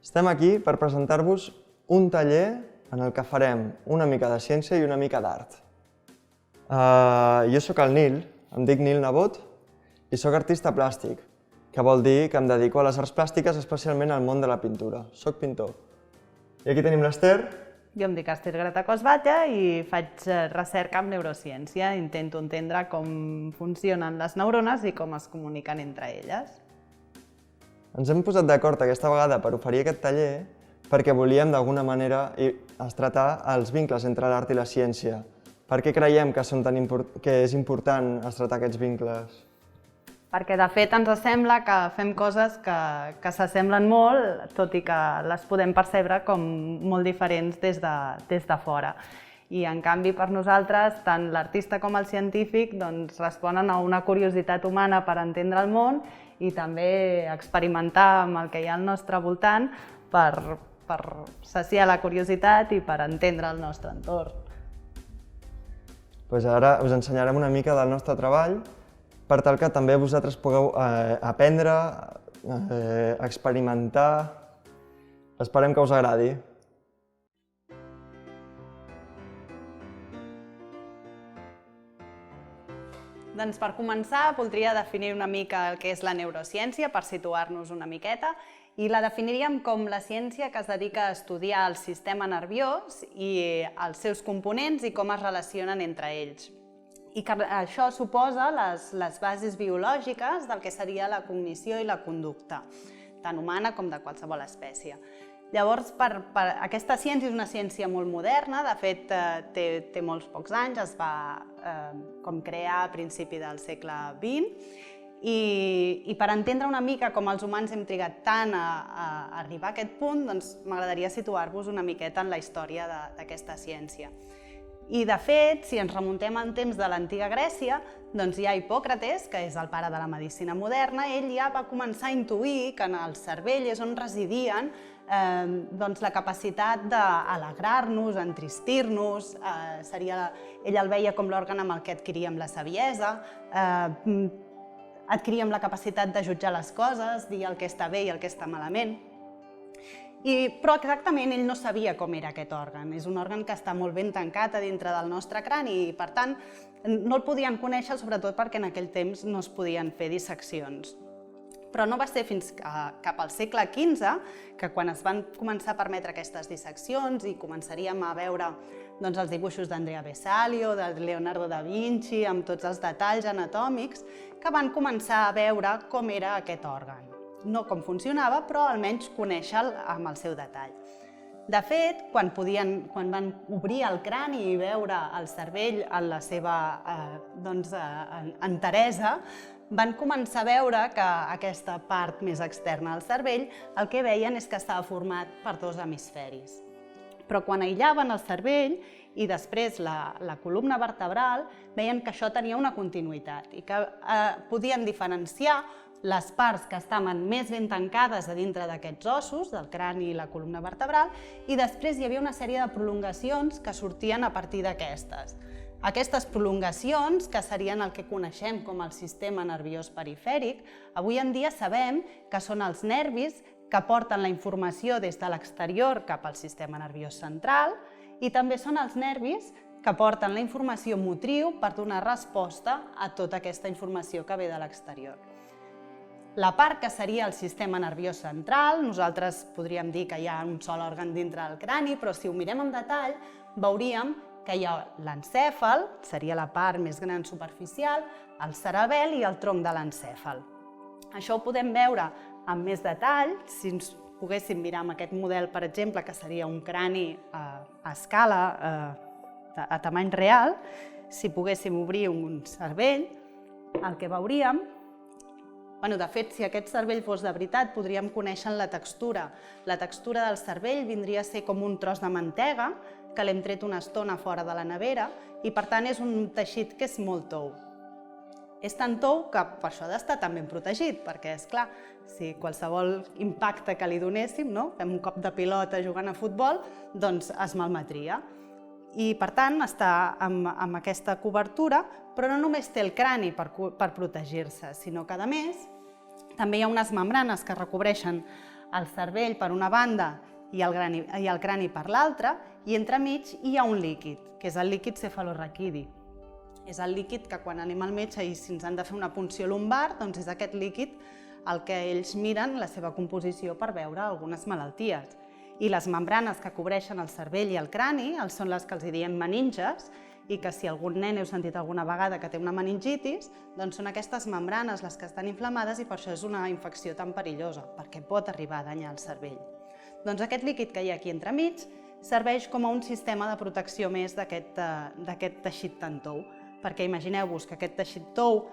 Estem aquí per presentar-vos un taller en el que farem una mica de ciència i una mica d'art. Jo sóc el Nil, em dic Nil Nebot i sóc artista plàstic, que vol dir que em dedico a les arts plàstiques, especialment al món de la pintura. Soc pintor. I aquí tenim l'Ester. Jo em dic Ester Gratacós-Batlle i faig recerca en neurociència. Intento entendre com funcionen les neurones i com es comuniquen entre elles. Ens hem posat d'acord aquesta vegada per oferir aquest taller perquè volíem d'alguna manera estratar els vincles entre l'art i la ciència. Per què creiem que és important estratar aquests vincles? Perquè, de fet, ens sembla que fem coses que s'assemblen molt, tot i que les podem percebre com molt diferents des de fora. I, en canvi, per nosaltres, tant l'artista com el científic responen a una curiositat humana per entendre el món i també experimentar amb el que hi ha al nostre voltant per saciar la curiositat i per entendre el nostre entorn. Ara us ensenyarem una mica del nostre treball per tal que també vosaltres pugueu aprendre, experimentar. Esperem que us agradi. Doncs per començar voldria definir una mica el que és la neurociència, per situar-nos una miqueta, i la definiríem com la ciència que es dedica a estudiar el sistema nerviós i els seus components i com es relacionen entre ells. I que això suposa les bases biològiques del que seria la cognició i la conducta, tant humana com de qualsevol espècie. Llavors, aquesta ciència és una ciència molt moderna, de fet té molts pocs anys, es va crear a principi del segle XX, i per entendre una mica com els humans hem trigat tant a arribar a aquest punt, m'agradaria situar-vos una miqueta en la història d'aquesta ciència. I, de fet, si ens remuntem en temps de l'antiga Grècia, hi ha Hipòcrates, que és el pare de la medicina moderna. Ell ja va començar a intuir que en el cervell és on residien la capacitat d'alegrar-nos, entristir-nos. Ell el veia com l'òrgan amb el que adquiríem la saviesa, adquiríem la capacitat de jutjar les coses, dir el que està bé i el que està malament. Però exactament ell no sabia com era aquest òrgan. És un òrgan que està molt ben tancat a dintre del nostre crani i, per tant, no el podien conèixer, sobretot perquè en aquell temps no es podien fer disseccions. Però no va ser fins cap al segle XV que, quan es van començar a permetre aquestes disseccions i començaríem a veure els dibuixos d'Andrea Vesalio, de Leonardo da Vinci, amb tots els detalls anatòmics, que van començar a veure com era aquest òrgan. No com funcionava, però almenys conèixer-lo amb el seu detall. De fet, quan van obrir el crani i veure el cervell en la seva enteresa, van començar a veure que aquesta part més externa del cervell el que veien és que estava format per dos hemisferis. Però quan aïllaven el cervell i després la columna vertebral, veien que això tenia una continuïtat i que podien diferenciar les parts que estaven més ben tancades a dintre d'aquests ossos, del crani i la columna vertebral, i després hi havia una sèrie de prolongacions que sortien a partir d'aquestes. Aquestes prolongacions, que serien el que coneixem com el sistema nerviós perifèric, avui en dia sabem que són els nervis que porten la informació des de l'exterior cap al sistema nerviós central i també són els nervis que porten la informació motriu per donar resposta a tota aquesta informació que ve de l'exterior. La part que seria el sistema nerviós central, nosaltres podríem dir que hi ha un sol òrgan dintre del crani, però si ho mirem en detall veuríem que hi ha l'encèfal, seria la part més gran superficial, el cerebel i el tronc de l'encèfal. Això ho podem veure amb més detall, si ens poguéssim mirar amb aquest model, per exemple, que seria un crani a escala, a tamany real, si poguéssim obrir un cervell, el que veuríem, de fet, si aquest cervell fos de veritat, podríem conèixer la textura. La textura del cervell vindria a ser com un tros de mantega que l'hem tret una estona fora de la nevera i, per tant, és un teixit que és molt tou. És tan tou que per això ha d'estar tan ben protegit, perquè, esclar, si qualsevol impacte que li donéssim, fem un cop de pilota jugant a futbol, doncs es malmetria. I, per tant, està amb aquesta cobertura, però no només té el crani per protegir-se, sinó que, a més, també hi ha unes membranes que recobreixen el cervell per una banda i el crani per l'altra, i entremig hi ha un líquid, que és el líquid cefalorraquidi. És el líquid que quan anem al metge i si ens han de fer una punció lumbar, doncs és aquest líquid el que ells miren la seva composició per veure algunes malalties. I les membranes que cobreixen el cervell i el crani són les que els diem meninges, i que si algun nen heu sentit alguna vegada que té una meningitis, doncs són aquestes membranes les que estan inflamades i per això és una infecció tan perillosa, perquè pot arribar a danyar el cervell. Doncs aquest líquid que hi ha aquí entremig serveix com a un sistema de protecció més d'aquest teixit tan tou, perquè imagineu-vos que aquest teixit tou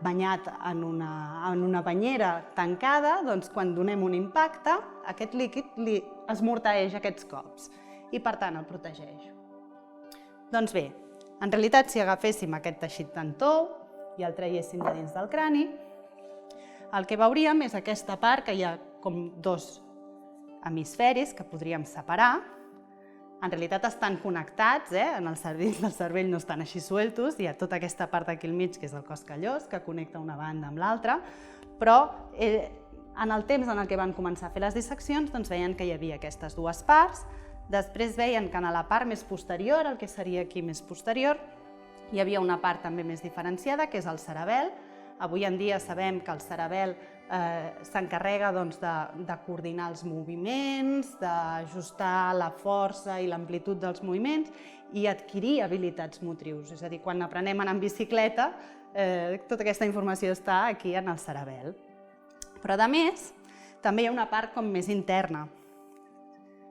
banyat en una banyera tancada, doncs quan donem un impacte, aquest líquid li esmorteeix aquests cops i per tant el protegeix. Doncs bé, en realitat si agaféssim aquest teixit tan tou i el traguéssim de dins del crani, el que veuríem és aquesta part que hi ha com dos hemisferis que podríem separar. En realitat estan connectats, en el dins del cervell no estan així sueltos, hi ha tota aquesta part d'aquí al mig que és el cos callós, que connecta una banda amb l'altra, però en el temps en el que van començar a fer les disseccions doncs veien que hi havia aquestes dues parts, després veien que en la part més posterior, el que seria aquí més posterior, hi havia una part també més diferenciada, que és el cerebel. Avui en dia sabem que el cerebel s'encarrega de coordinar els moviments, d'ajustar la força i l'amplitud dels moviments i adquirir habilitats motrius. És a dir, quan aprenem a anar en bicicleta, tota aquesta informació està aquí en el cerebel. Però a més, també hi ha una part com més interna.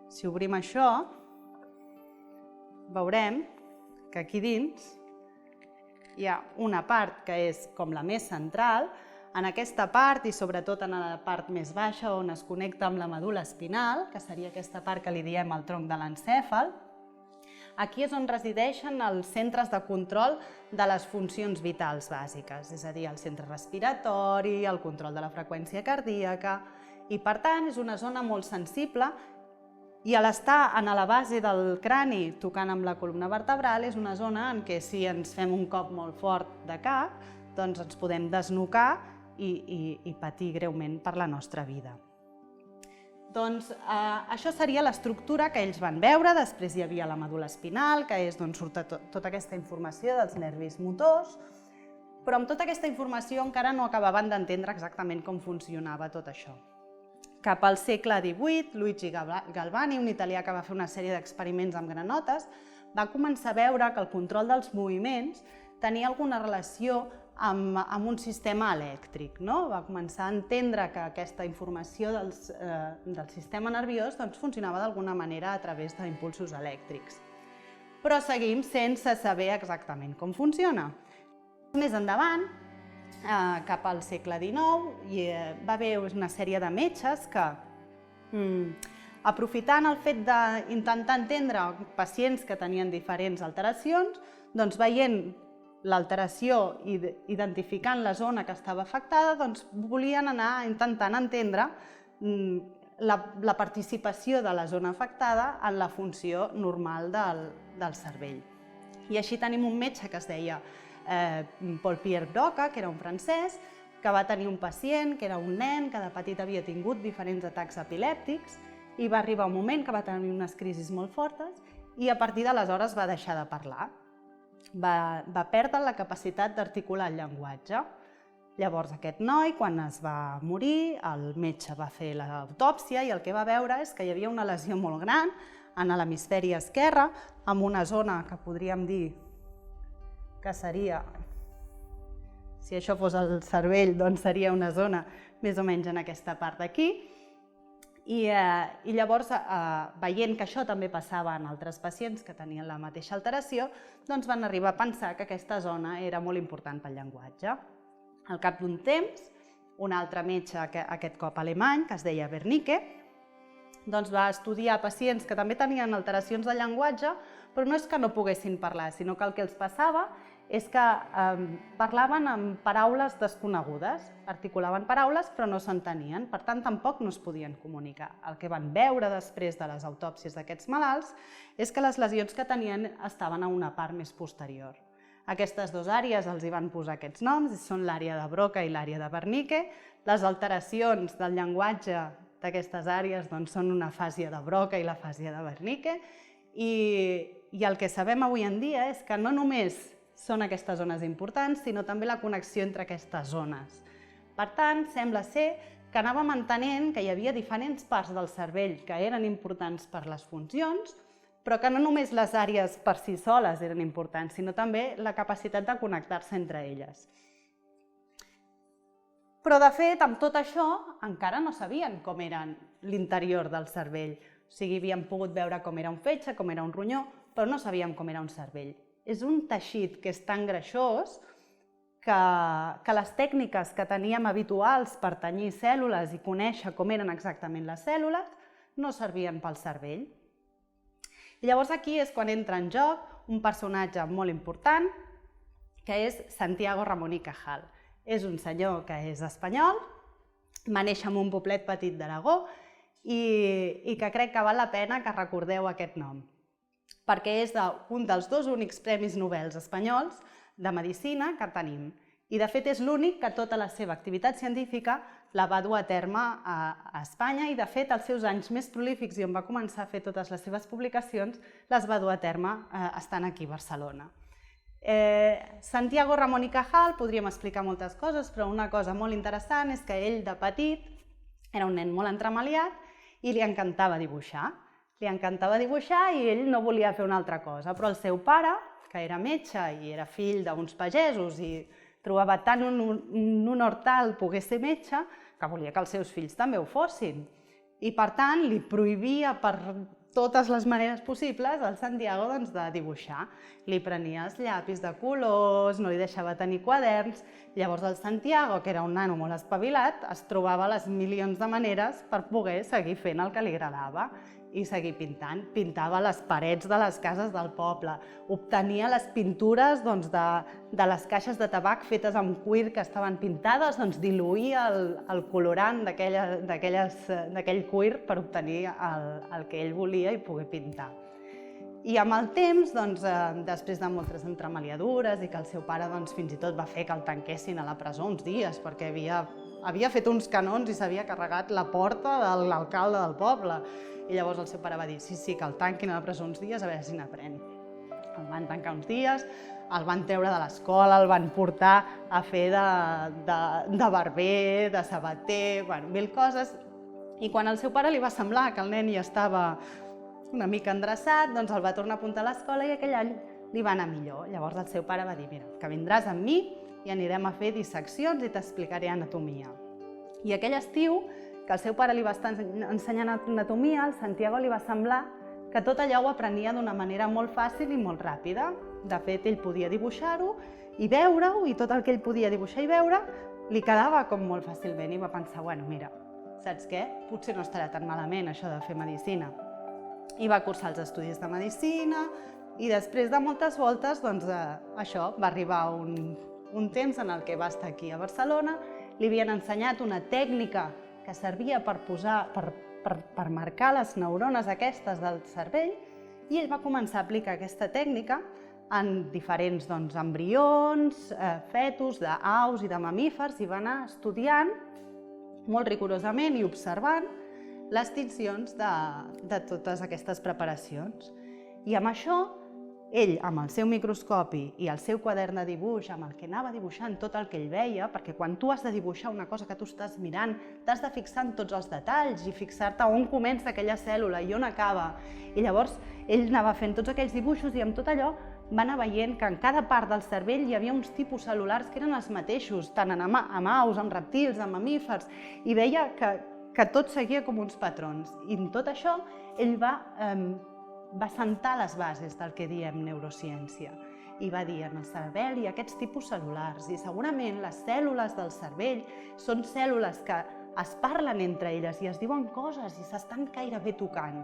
Si obrim això, veurem que aquí dins hi ha una part que és com la més central. En aquesta part, i sobretot en la part més baixa, on es connecta amb la medul·la espinal, que seria aquesta part que li diem el tronc de l'encèfal, aquí és on resideixen els centres de control de les funcions vitals bàsiques, és a dir, el centre respiratori, el control de la freqüència cardíaca, i per tant és una zona molt sensible i a l'estar a la base del crani tocant amb la columna vertebral és una zona en què si ens fem un cop molt fort de cap, doncs ens podem desnucar i patir greument per la nostra vida. Doncs això seria l'estructura que ells van veure. Després hi havia la medul·la espinal, que és d'on surt tota aquesta informació dels nervis motors, però amb tota aquesta informació encara no acabaven d'entendre exactament com funcionava tot això. Cap al segle XVIII, Luigi Galvani, un italià que va fer una sèrie d'experiments amb granotes, va començar a veure que el control dels moviments tenia alguna relació amb un sistema elèctric. Va començar a entendre que aquesta informació del sistema nerviós funcionava d'alguna manera a través d'impulsos elèctrics. Però seguim sense saber exactament com funciona. Més endavant, cap al segle XIX, va haver una sèrie de metges que, aprofitant el fet d'intentar entendre pacients que tenien diferents alteracions, doncs veient l'alteració i identificant la zona que estava afectada, doncs volien anar intentant entendre la participació de la zona afectada en la funció normal del cervell. I així tenim un metge que es deia Paul-Pierre Broca, que era un francès, que va tenir un pacient, que era un nen, que de petit havia tingut diferents atacs epilèptics i va arribar un moment que va tenir unes crisis molt fortes i a partir d'aleshores va deixar de parlar. Va perdre la capacitat d'articular el llenguatge. Llavors aquest noi, quan es va morir, el metge va fer l'autòpsia i el que va veure és que hi havia una lesió molt gran en l'hemisferi esquerre, amb una zona que podríem dir que seria, si això fos el cervell, doncs seria una zona més o menys en aquesta part d'aquí. I llavors, veient que això també passava en altres pacients que tenien la mateixa alteració, doncs van arribar a pensar que aquesta zona era molt important pel llenguatge. Al cap d'un temps, un altre metge, aquest cop alemany, que es deia Wernicke, doncs va estudiar pacients que també tenien alteracions de llenguatge, però no és que no poguessin parlar, sinó que el que els passava és que parlaven amb paraules desconegudes, articulaven paraules però no s'entenien, per tant tampoc no es podien comunicar. El que van veure després de les autòpsies d'aquests malalts és que les lesions que tenien estaven a una part més posterior. Aquestes dues àrees els hi van posar aquests noms, són l'àrea de Broca i l'àrea de Wernicke. Les alteracions del llenguatge d'aquestes àrees són una fàsia de Broca i la fàsia de Wernicke, i el que sabem avui en dia és que no només són aquestes zones importants, sinó també la connexió entre aquestes zones. Per tant, sembla ser que anàvem entenent que hi havia diferents parts del cervell que eren importants per les funcions, però que no només les àrees per si soles eren importants, sinó també la capacitat de connectar-se entre elles. Però, de fet, amb tot això, encara no sabien com era l'interior del cervell. O sigui, havíem pogut veure com era un fetge, com era un ronyó, però no sabíem com era un cervell. És un teixit que és tan greixós que les tècniques que teníem habituals per tenyir cèl·lules i conèixer com eren exactament les cèl·lules no servien pel cervell. I llavors aquí és quan entra en joc un personatge molt important, que és Santiago Ramon y Cajal. És un senyor que és espanyol, va néixer en un poblet petit d'Aragó i que crec que val la pena que recordeu aquest nom, perquè és un dels dos únics premis Nobel espanyols de Medicina que tenim. I, de fet, és l'únic que tota la seva activitat científica la va dur a terme a Espanya i, de fet, els seus anys més prolífics i on va començar a fer totes les seves publicacions les va dur a terme estant aquí a Barcelona. Santiago Ramon y Cajal, podríem explicar moltes coses, però una cosa molt interessant és que ell, de petit, era un nen molt entremaliat i li encantava dibuixar. Li encantava dibuixar i ell no volia fer una altra cosa, però el seu pare, que era metge i era fill d'uns pagesos i trobava tant un honor tal poder ser metge que volia que els seus fills també ho fossin. I, per tant, li prohibia per totes les maneres possibles al Santiago de dibuixar. Li prenia els llapis de colors, no li deixava tenir quaderns. Llavors el Santiago, que era un nano molt espavilat, es trobava les milions de maneres per poder seguir fent el que li agradava i seguir pintant. Pintava les parets de les cases del poble, obtenia les pintures de les caixes de tabac fetes amb cuir que estaven pintades, diluïa el colorant d'aquell cuir per obtenir el que ell volia i poder pintar. I amb el temps, després de moltes entremaliadures i que el seu pare fins i tot va fer que el tanquessin a la presó uns dies perquè havia fet uns canons i s'havia carregat la porta de l'alcalde del poble. I llavors el seu pare va dir sí, que el tanquin a la presó uns dies a veure si n'aprèn. El van tancar uns dies, el van treure de l'escola, el van portar a fer de barber, de sabater, mil coses. I quan al seu pare li va semblar que el nen ja estava una mica endreçat, el va tornar a apuntar a l'escola i aquell any li va anar millor. Llavors el seu pare va dir, mira, que vindràs amb mi i anirem a fer disseccions i t'explicaré anatomia. I aquell estiu, que el seu pare li va estar ensenyant anatomia, al Santiago li va semblar que tot allò ho aprenia d'una manera molt fàcil i molt ràpida. De fet, ell podia dibuixar-ho i veure-ho, i tot el que ell podia dibuixar i veure li quedava com molt fàcilment i va pensar, mira, saps què? Potser no estarà tan malament això de fer medicina. I va cursar els estudis de medicina i després de moltes voltes, això, va arribar un temps en el que va estar aquí a Barcelona, li havien ensenyat una tècnica que servia per marcar les neurones aquestes del cervell i ell va començar a aplicar aquesta tècnica en diferents embrions, fetus, d'aus i de mamífers i va anar estudiant molt rigorosament i observant les tincions de totes aquestes preparacions. I amb això, ell, amb el seu microscopi i el seu quadern de dibuix, amb el que anava dibuixant tot el que ell veia, perquè quan tu has de dibuixar una cosa que tu estàs mirant, t'has de fixar en tots els detalls i fixar-te on comença aquella cèl·lula i on acaba. I llavors ell anava fent tots aquells dibuixos i amb tot allò va anar veient que en cada part del cervell hi havia uns tipus cel·lulars que eren els mateixos, tant en aus, en reptils, en mamífers, i veia que tot seguia com uns patrons. I en tot això ell va assentar les bases del que diem neurociència i va dir en el cervell hi ha aquests tipus cel·lulars i segurament les cèl·lules del cervell són cèl·lules que es parlen entre elles i es diuen coses i s'estan gairebé tocant.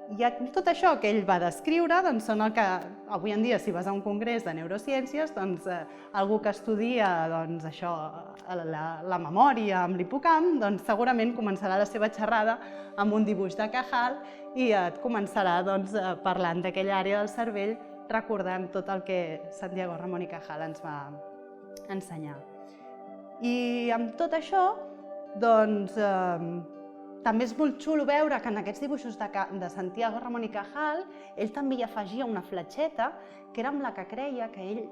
I tot això que ell va descriure són el que avui en dia, si vas a un congrés de neurociències, algú que estudia la memòria amb l'hipocamp, segurament començarà la seva xerrada amb un dibuix de Cajal i et començarà parlant d'aquella àrea del cervell, recordant tot el que Santiago Ramon y Cajal ens va ensenyar. I amb tot això, també és molt xulo veure que en aquests dibuixos de Santiago Ramon y Cajal ell també hi afegia una fletxeta que era amb la que creia que ell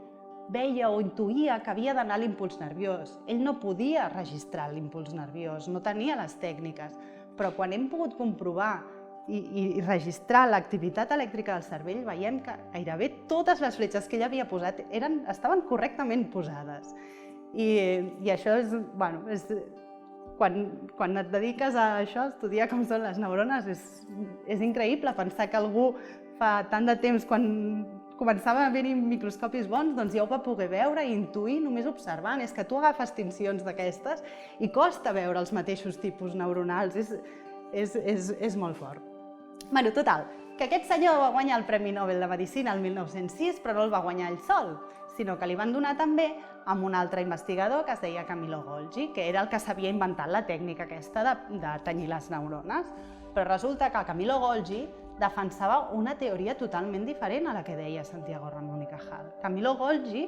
veia o intuïa que havia d'anar l'impuls nerviós. Ell no podia registrar l'impuls nerviós, no tenia les tècniques, però quan hem pogut comprovar i registrar l'activitat elèctrica del cervell, veiem que gairebé totes les fletxes que ell havia posat estaven correctament posades. I això és, quan et dediques a això, a estudiar com són les neurones, és increïble pensar que algú fa tant de temps, quan començava a haver-hi microscopis bons, doncs ja ho va poder veure i intuir només observant. És que tu agafes tincions d'aquestes i costa veure els mateixos tipus neuronals, és molt fort. Total, que aquest senyor va guanyar el Premi Nobel de Medicina el 1906, però no el va guanyar ell sol, sinó que li van donar també amb un altre investigador que es deia Camillo Golgi, que era el que s'havia inventat la tècnica aquesta de tenyir les neurones. Però resulta que Camillo Golgi defensava una teoria totalment diferent a la que deia Santiago Ramon y Cajal. Camillo Golgi,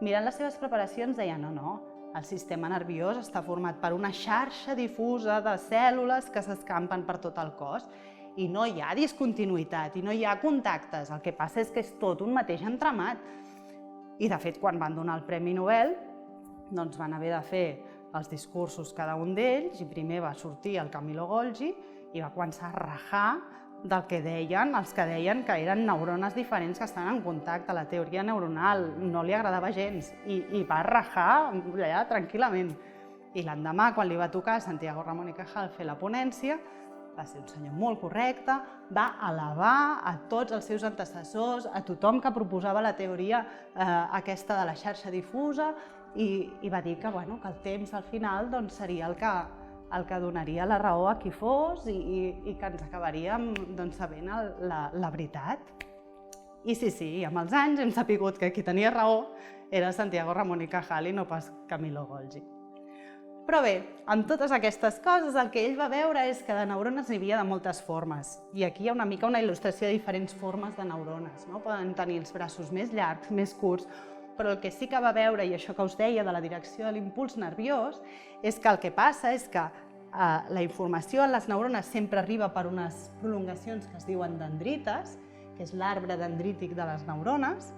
mirant les seves preparacions, deia no, el sistema nerviós està format per una xarxa difusa de cèl·lules que s'escampen per tot el cos i no hi ha discontinuïtat i no hi ha contactes, el que passa és que és tot un mateix entramat. I de fet, quan van donar el Premi Nobel, doncs van haver de fer els discursos cada un d'ells i primer va sortir el Camillo Golgi i va començar a rajar del que deien els que deien que eren neurones diferents que estan en contacte. La teoria neuronal no li agradava gens i va rajar allà tranquil·lament. I l'endemà, quan li va tocar a Santiago Ramon y Cajal fer la ponència, va ser un senyor molt correcte, va alabar a tots els seus antecessors, a tothom que proposava la teoria aquesta de la xarxa difusa i va dir que el temps al final seria el que donaria la raó a qui fos i que ens acabaríem sabent la veritat. I sí, amb els anys hem sabut que qui tenia raó era Santiago Ramon y Cajal i no pas Camillo Golgi. Però bé, amb totes aquestes coses el que ell va veure és que de neurones n'hi havia de moltes formes. I aquí hi ha una mica una il·lustració de diferents formes de neurones. Poden tenir els braços més llargs, més curts, però el que sí que va veure, i això que us deia de la direcció de l'impuls nerviós, és que el que passa és que la informació en les neurones sempre arriba per unes prolongacions que es diuen dendrites, que és l'arbre dendrític de les neurones,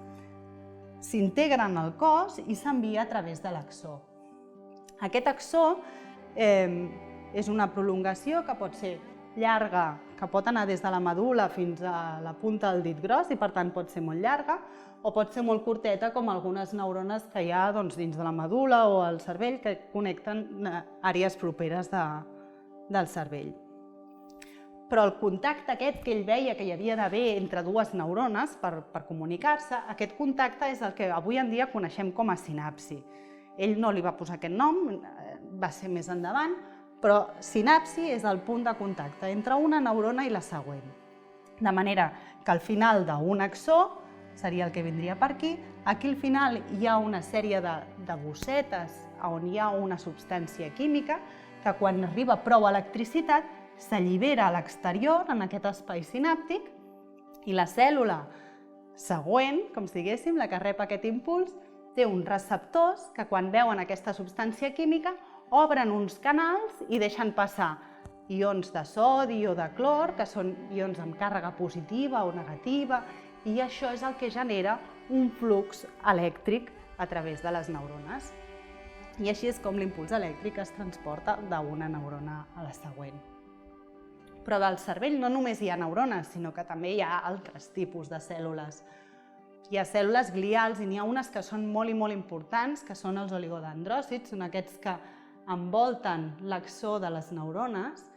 s'integren al cos i s'envia a través de l'axó. Aquest axó és una prolongació que pot ser llarga, que pot anar des de la medul·la fins a la punta del dit gros i per tant pot ser molt llarga, o pot ser molt curteta com algunes neurones que hi ha dins de la medul·la o al cervell que connecten àrees properes del cervell. Però el contacte aquest que ell veia que hi havia d'haver entre dues neurones per comunicar-se, aquest contacte és el que avui en dia coneixem com a sinapsi. Ell no li va posar aquest nom, va ser més endavant, però sinapsi és el punt de contacte entre una neurona i la següent. De manera que al final d'un axó, seria el que vindria per aquí, aquí al final hi ha una sèrie de bossetes on hi ha una substància química que quan arriba prou electricitat s'allibera a l'exterior, en aquest espai sinàptic, i la cèl·lula següent, com si diguéssim, la que rep aquest impuls, té uns receptors que quan veuen aquesta substància química obren uns canals i deixen passar ions de sodi o de clor, que són ions amb càrrega positiva o negativa, i això és el que genera un flux elèctric a través de les neurones. I així és com l'impuls elèctric es transporta d'una neurona a la següent. Però del cervell no només hi ha neurones, sinó que també hi ha altres tipus de cèl·lules. Hi ha cèl·lules glials i n'hi ha unes que són molt i molt importants, que són els oligodendròcits, són aquests que envolten l'axó de les neurones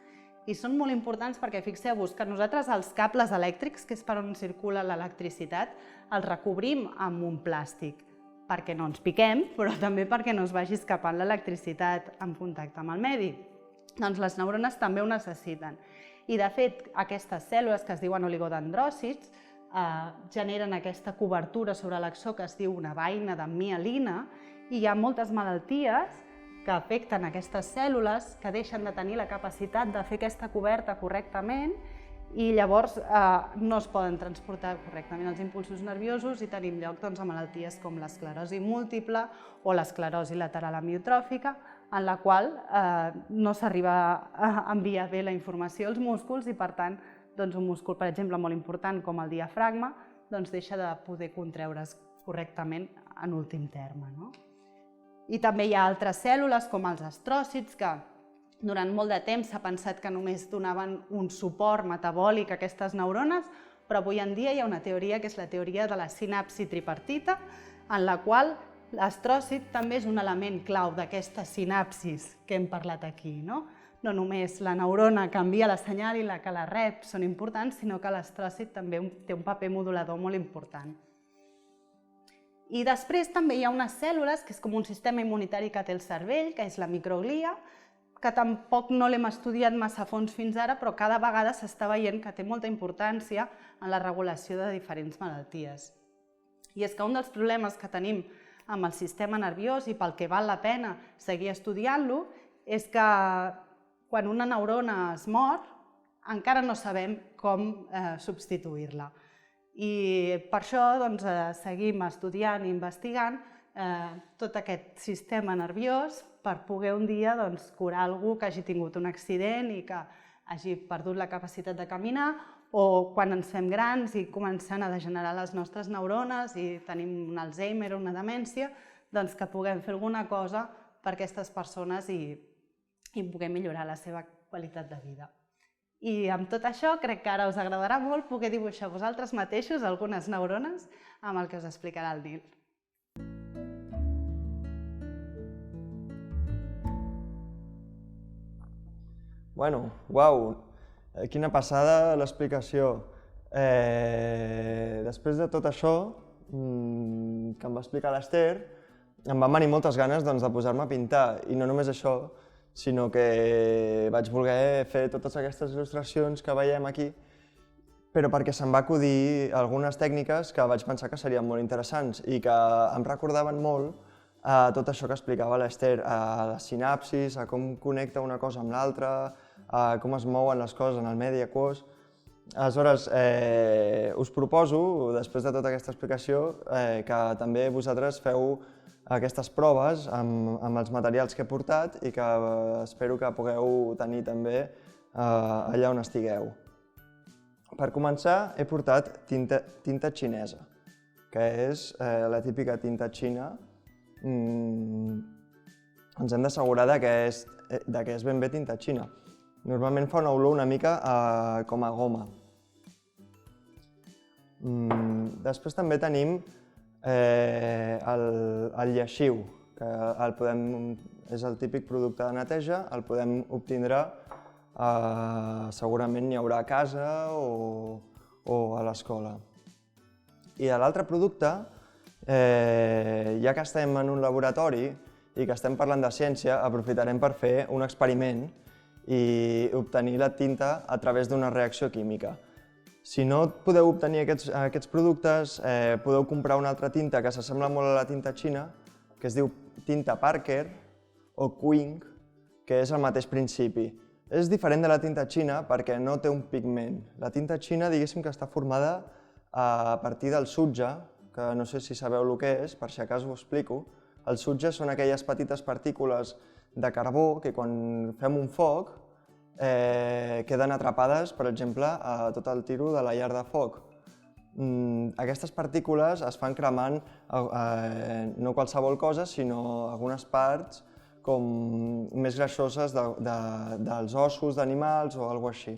i són molt importants perquè fixeu-vos que nosaltres els cables elèctrics, que és per on circula l'electricitat, els recobrim amb un plàstic perquè no ens piquem, però també perquè no es vagi escapant l'electricitat en contacte amb el medi. Doncs les neurones també ho necessiten. I de fet, aquestes cèl·lules que es diuen oligodendròcits generen aquesta cobertura sobre l'axó que es diu una beina de mielina i hi ha moltes malalties que afecten aquestes cèl·lules que deixen de tenir la capacitat de fer aquesta coberta correctament i llavors no es poden transportar correctament els impulsos nerviosos i tenim lloc a malalties com l'esclerosi múltiple o l'esclerosi lateral amiotròfica, en la qual no s'arriba a enviar bé la informació als músculs i, per tant, un múscul, per exemple, molt important com el diafragma, deixa de poder contreure's correctament en últim terme. I també hi ha altres cèl·lules, com els astròcits, que durant molt de temps s'ha pensat que només donaven un suport metabòlic a aquestes neurones, però avui en dia hi ha una teoria que és la teoria de la sinapsi tripartita, en la qual l'astròcit també és un element clau d'aquesta sinapsis que hem parlat aquí. No només la neurona que envia la senyal i la que la rep són importants, sinó que l'astròcit també té un paper modulador molt important. I després també hi ha unes cèl·lules, que és com un sistema immunitari que té el cervell, que és la microglia, que tampoc no l'hem estudiat massa a fons fins ara, però cada vegada s'està veient que té molta importància en la regulació de diferents malalties. I és que un dels problemes que tenim amb el sistema nerviós i pel que val la pena seguir estudiant-lo és que quan una neurona es mor encara no sabem com substituir-la. I per això seguim estudiant i investigant tot aquest sistema nerviós per poder un dia curar algú que hagi tingut un accident i que hagi perdut la capacitat de caminar, o quan ens fem grans i comencen a degenerar les nostres neurones i tenim un Alzheimer o una demència, que puguem fer alguna cosa per aquestes persones i puguem millorar la seva qualitat de vida. I amb tot això crec que ara us agradarà molt poder dibuixar vosaltres mateixos algunes neurones amb el que us explicarà el Nil. Bueno, uau! Quina passada l'explicació. Després de tot això que em va explicar l'Ester, em van venir moltes ganes de posar-me a pintar. I no només això, sinó que vaig voler fer totes aquestes il·lustracions que veiem aquí, però perquè se'm va acudir algunes tècniques que vaig pensar que serien molt interessants i que em recordaven molt a tot això que explicava l'Ester, a les sinapsis, a com connecta una cosa amb l'altra, a com es mouen les coses en el medi aquós. Aleshores, us proposo, després de tota aquesta explicació, que també vosaltres feu aquestes proves amb els materials que he portat i que espero que pugueu tenir també allà on estigueu. Per començar, he portat tinta xinesa, que és la típica tinta xina. Ens hem d'assegurar que és ben bé tinta xina. Normalment fa una olor una mica com a goma. Després també tenim el lleixiu, que és el típic producte de neteja, el podem obtindre, segurament n'hi haurà a casa o a l'escola. I l'altre producte, ja que estem en un laboratori i que estem parlant de ciència, aprofitarem per fer un experiment i obtenir la tinta a través d'una reacció química. Si no podeu obtenir aquests productes, podeu comprar una altra tinta que s'assembla molt a la tinta xina, que es diu tinta Parker o Qing, que és el mateix principi. És diferent de la tinta xina perquè no té un pigment. La tinta xina, diguéssim que està formada a partir del sutge, que no sé si sabeu el que és, per si acaso ho explico. El sutge són aquelles petites partícules de carbó que quan fem un foc queden atrapades, per exemple, a tot el tiro de la llar de foc. Aquestes partícules es fan cremant no qualsevol cosa, sinó algunes parts com més greixoses dels ossos d'animals o alguna cosa així.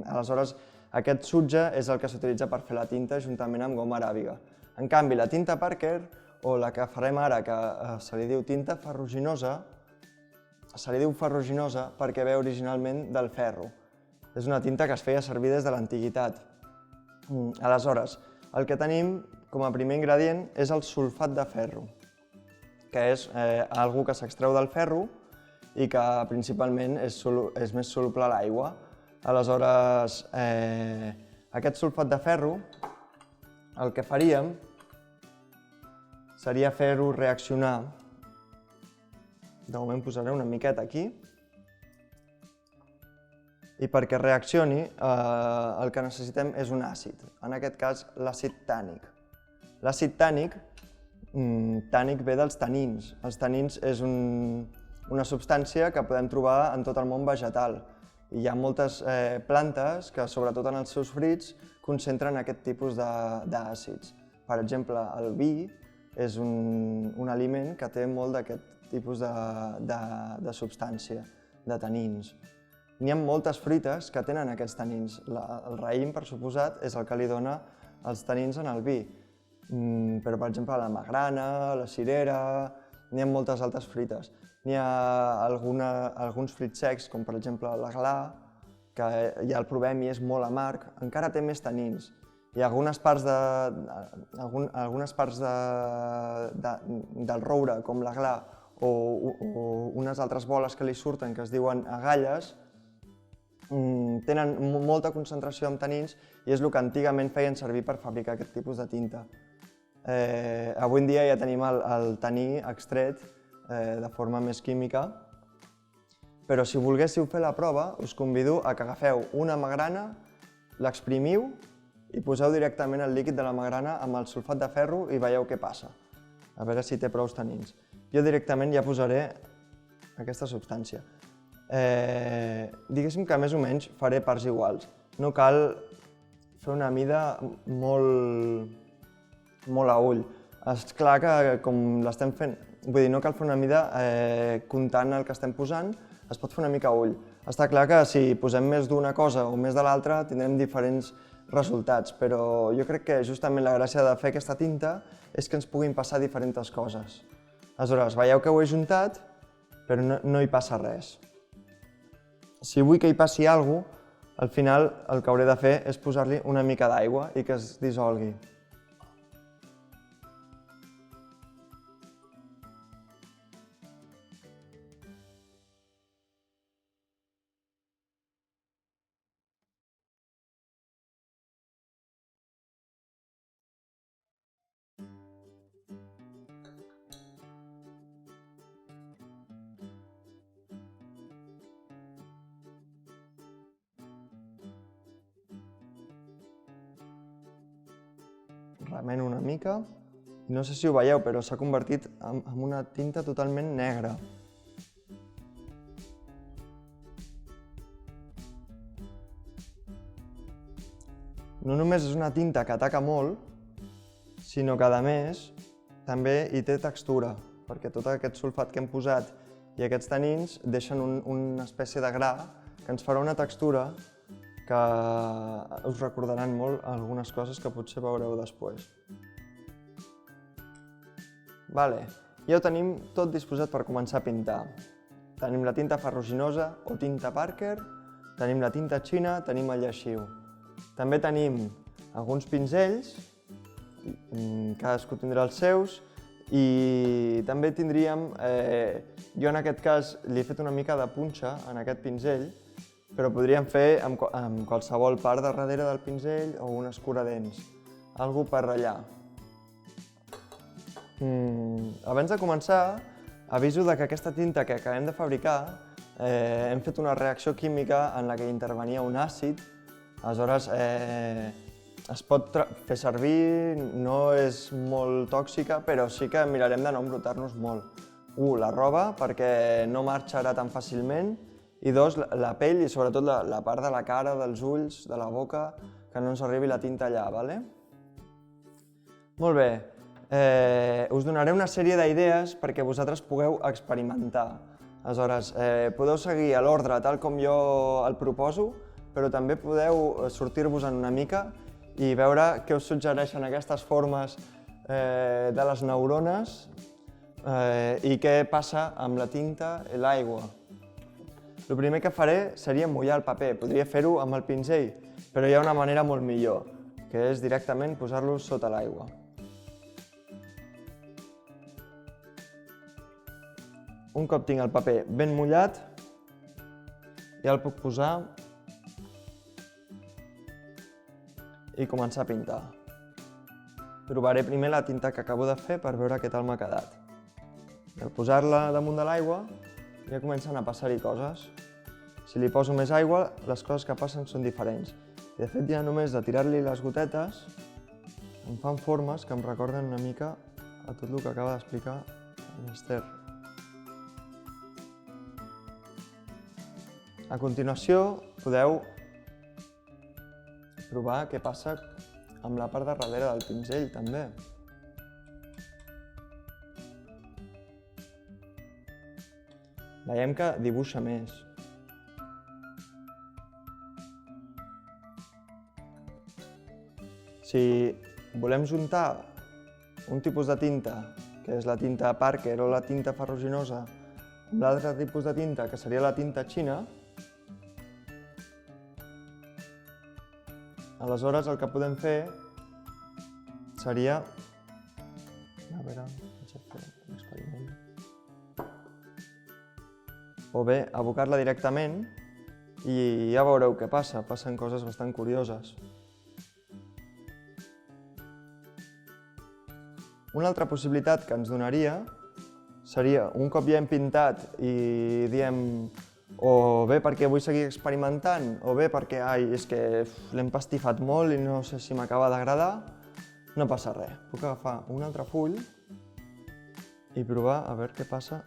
Aleshores, aquest sutge és el que s'utilitza per fer la tinta juntament amb goma aràbiga. En canvi, la tinta Parker, o la que farem ara, que se li diu tinta ferruginosa, se li diu ferruginosa perquè ve originalment del ferro. És una tinta que es feia servir des de l'antiguitat. Aleshores, el que tenim com a primer ingredient és el sulfat de ferro, que és algo que s'extreu del ferro i que principalment és més soluble a l'aigua. Aleshores, aquest sulfat de ferro, el que faríem seria fer-ho reaccionar. De moment posaré una miqueta aquí. I perquè reaccioni, el que necessitem és un àcid, en aquest cas l'àcid tànic. L'àcid tànic ve dels tanins. Els tanins és una substància que podem trobar en tot el món vegetal. I hi ha moltes plantes que, sobretot en els seus fruits, concentren aquest tipus d'àcids. Per exemple, el vi és un aliment que té molt d'aquest tipus de substància, de tanins. N'hi ha moltes fruites que tenen aquests tanins. El raïm, per suposat, és el que li dona els tanins en el vi. Però, per exemple, la magrana, la cirera, n'hi ha moltes altres fruites. N'hi ha alguns fruits secs, com per exemple la gla, que ja el provem i és molt amarg, encara té més tanins. Hi ha algunes parts del roure, com la gla, o unes altres boles que li surten, que es diuen agalles, tenen molta concentració amb tanins i és el que antigament feien servir per fabricar aquest tipus de tinta. Avui en dia ja tenim el taní extret de forma més química, però si volguéssiu fer la prova, us convido a que agafeu una magrana, l'exprimiu i poseu directament el líquid de la magrana amb el sulfat de ferro i veieu què passa, a veure si té prou tanins. Jo directament ja posaré aquesta substància. Diguéssim que més o menys faré parts iguals. No cal fer una mida molt a ull. És clar que com l'estem fent, vull dir, no cal fer una mida comptant el que estem posant, es pot fer una mica a ull. Està clar que si posem més d'una cosa o més de l'altra tindrem diferents resultats, però jo crec que justament la gràcia de fer aquesta tinta és que ens puguin passar diferents coses. Aleshores, veieu que ho he juntat, però no hi passa res. Si vull que hi passi alguna cosa, al final el que hauré de fer és posar-li una mica d'aigua i que es dissolgui. Remeno una mica. No sé si ho veieu, però s'ha convertit en una tinta totalment negra. No només és una tinta que ataca molt, sinó que, a més, també hi té textura, perquè tot aquest sulfat que hem posat i aquests tanins deixen una espècie de gra que ens farà una textura que us recordaran molt algunes coses que potser veureu després. Ja ho tenim tot disposat per començar a pintar. Tenim la tinta ferruginosa o tinta Parker, tenim la tinta xina, tenim el lleixiu. També tenim alguns pinzells, cadascú tindrà els seus, i també tindríem, jo en aquest cas li he fet una mica de punxa en aquest pinzell, però podríem fer amb qualsevol part de darrere del pinzell o un escuradents, algo per ratllar. Abans de començar, aviso que aquesta tinta que acabem de fabricar hem fet una reacció química en la que intervenia un àcid, aleshores es pot fer servir, no és molt tòxica, però sí que mirarem de no embrutar-nos molt. La roba, perquè no marxarà tan fàcilment, i dos, la pell i sobretot la part de la cara, dels ulls, de la boca, que no ens arribi la tinta allà, d'acord? Molt bé, us donaré una sèrie d'idees perquè vosaltres pugueu experimentar. Aleshores, podeu seguir l'ordre tal com jo el proposo, però també podeu sortir-vos-en una mica i veure què us suggereixen aquestes formes de les neurones i què passa amb la tinta i l'aigua. El primer que faré seria mullar el paper. Podria fer-ho amb el pinzell, però hi ha una manera molt millor, que és directament posar-lo sota l'aigua. Un cop tinc el paper ben mullat, ja el puc posar i començar a pintar. Provaré primer la tinta que acabo de fer per veure què tal m'ha quedat. Al posar-la damunt de l'aigua, ja comencen a passar-hi coses. Si li poso més aigua, les coses que passen són diferents. I de fet, ja només de tirar-li les gotetes, em fan formes que em recorden una mica a tot el que acaba d'explicar l'Ester. A continuació, podeu provar què passa amb la part de darrere del pinzell, també. Veiem que dibuixa més. Si volem juntar un tipus de tinta, que és la tinta Parker o la tinta ferruginosa, amb l'altre tipus de tinta, que seria la tinta xina, aleshores el que podem fer seria... A veure, vaig a fer un experiment. O bé, abocar-la directament i ja veureu què passa. Passen coses bastant curioses. Una altra possibilitat que ens donaria seria, un cop ja hem pintat i diem o bé perquè vull seguir experimentant, o bé perquè és que l'hem pastifat molt i no sé si m'acaba d'agradar, no passa res. Puc agafar un altre full i provar a veure què passa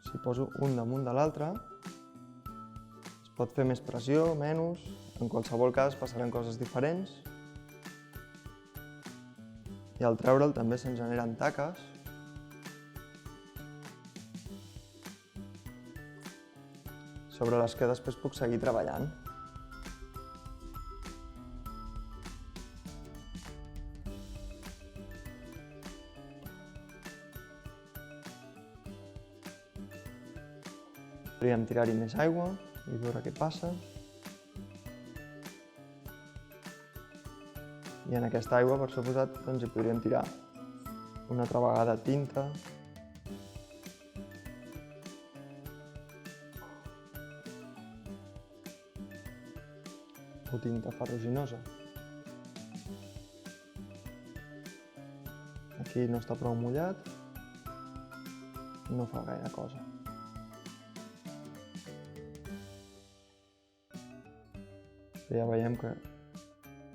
si poso un damunt de l'altre. Es pot fer més pressió, menys, en qualsevol cas passaran coses diferents. I al treure'l també se'n generen taques. Sobre les que després puc seguir treballant. Podríem tirar-hi més aigua i veure què passa. I en aquesta aigua, per suposat, hi podríem tirar una altra vegada tinta. O tinta ferruginosa. Aquí no està prou mullat, no fa gaire cosa. Ja veiem que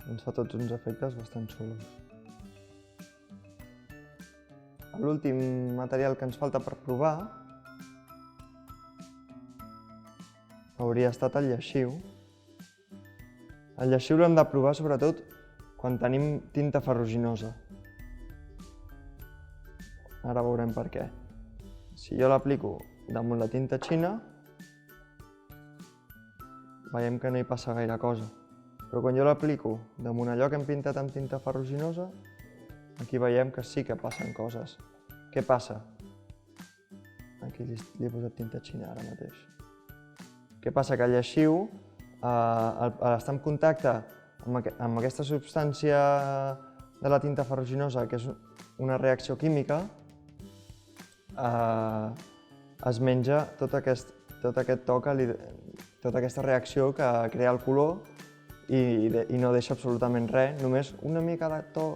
ens fa tots uns efectes bastant xulos. L'últim material que ens falta per provar hauria estat el lleixiu. El lleixiu l'hem de provar sobretot quan tenim tinta ferruginosa. Ara veurem per què. Si jo l'aplico damunt la tinta xina, veiem que no hi passa gaire cosa. Però quan jo l'aplico damunt allò que hem pintat amb tinta ferruginosa, aquí veiem que sí que passen coses. Què passa? Aquí li he posat tinta xina ara mateix. Què passa? Que el lleixiu, al estar en contacte amb aquesta substància de la tinta ferruginosa, que és una reacció química, es menja tot aquest toc, tota aquesta reacció que crea el color i no deixa absolutament res, només una mica de to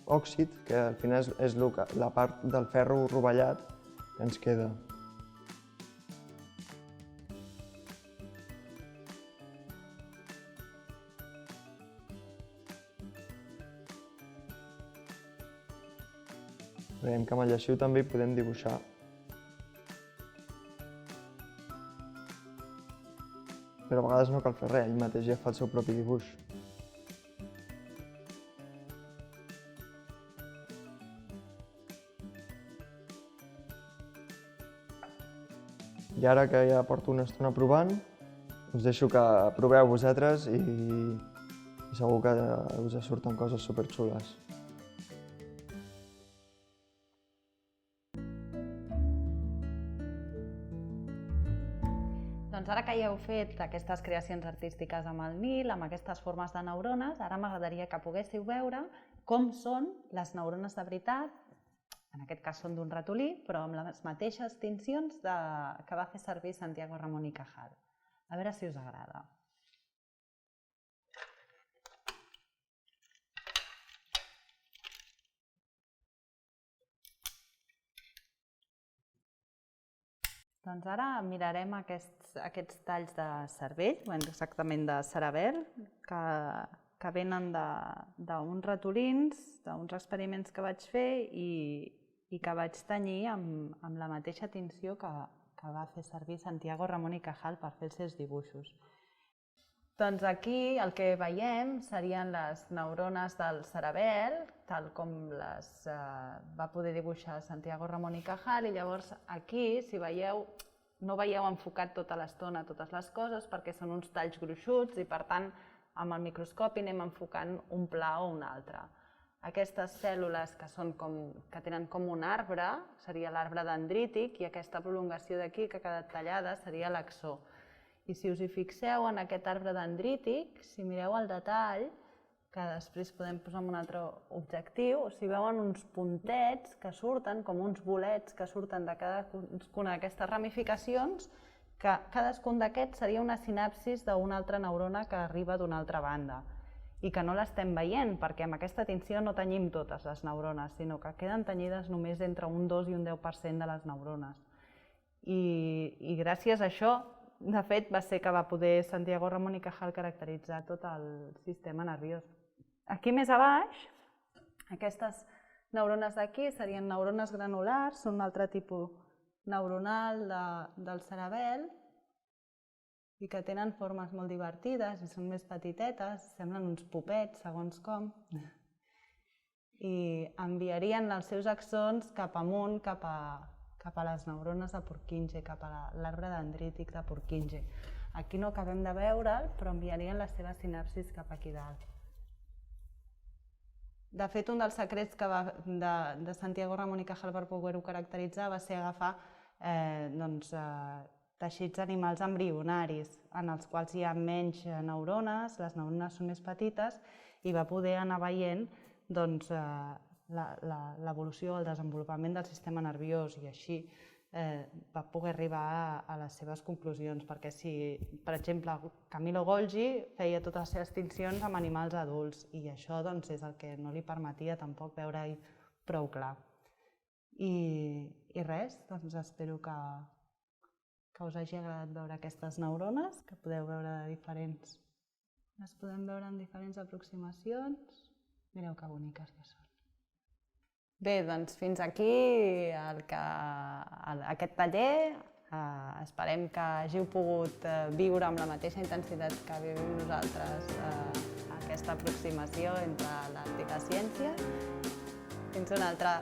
òxid, que al final és la part del ferro rovellat que ens queda. Veiem que amb el lleixiu també hi podem dibuixar. Però a vegades no cal fer res, ell mateix ja fa el seu propi dibuix. I ara que ja porto una estona provant, us deixo que proveu vosaltres i segur que us surten coses superxules. Doncs ara que ja heu fet aquestes creacions artístiques amb el Nil, amb aquestes formes de neurones, ara m'agradaria que poguéssiu veure com són les neurones de veritat. En aquest cas són d'un ratolí, però amb les mateixes tincions que va fer servir Santiago Ramón y Cajal. A veure si us agrada. Doncs ara mirarem aquests talls de cervell, exactament de cerebel, que venen d'uns ratolins, d'uns experiments que vaig fer i que vaig tenyir amb la mateixa tinció que va fer servir Santiago Ramon i Cajal per fer els seus dibuixos. Doncs aquí el que veiem serien les neurones del cerebel, tal com les va poder dibuixar Santiago Ramon i Cajal, i llavors aquí, si veieu, no veieu enfocat tota l'estona totes les coses perquè són uns talls gruixuts i per tant amb el microscopi anem enfocant un pla o un altre. Aquestes cèl·lules que tenen com un arbre seria l'arbre dendrític i aquesta prolongació d'aquí que ha quedat tallada seria l'axó. I si us hi fixeu en aquest arbre dendrític, si mireu el detall, que després podem posar en un altre objectiu, si veuen uns puntets que surten, com uns bolets que surten de cadascuna d'aquestes ramificacions, que cadascun d'aquests seria una sinapsis d'una altra neurona que arriba d'una altra banda i que no l'estem veient perquè amb aquesta tinció no tenyim totes les neurones, sinó que queden tenyides només entre un 2 i un 10% de les neurones. I gràcies a això, de fet, va ser que va poder Santiago Ramon i Cajal caracteritzar tot el sistema nerviós. Aquí més a baix, aquestes neurones d'aquí serien neurones granulars, són un altre tipus neuronal del cerebel i que tenen formes molt divertides i són més petitetes, semblen uns pupets, segons com, i enviarien els seus axons cap amunt, cap a les neurones de Purkinje, cap a l'arbre dendrític de Purkinje. Aquí no acabem de veure'l, però enviarien les seves sinapsis cap aquí dalt. De fet, un dels secrets de Santiago Ramon i Cajal per poder-ho caracteritzar va ser agafar teixits animals embrionaris en els quals hi ha menys neurones, les neurones són més petites, i va poder anar veient l'evolució, el desenvolupament del sistema nerviós i així va poder arribar a les seves conclusions, perquè si, per exemple, Camillo Golgi feia totes les seves tincions amb animals adults i això és el que no li permetia tampoc veure-hi prou clar. I res, espero que us hagi agradat veure aquestes neurones, que podeu veure diferents. Les podem veure en diferents aproximacions. Mireu que boniques que són. Bé, doncs fins aquí aquest taller. Esperem que hàgiu pogut viure amb la mateixa intensitat que vivim nosaltres aquesta aproximació entre l'art i la ciència. Fins una altra.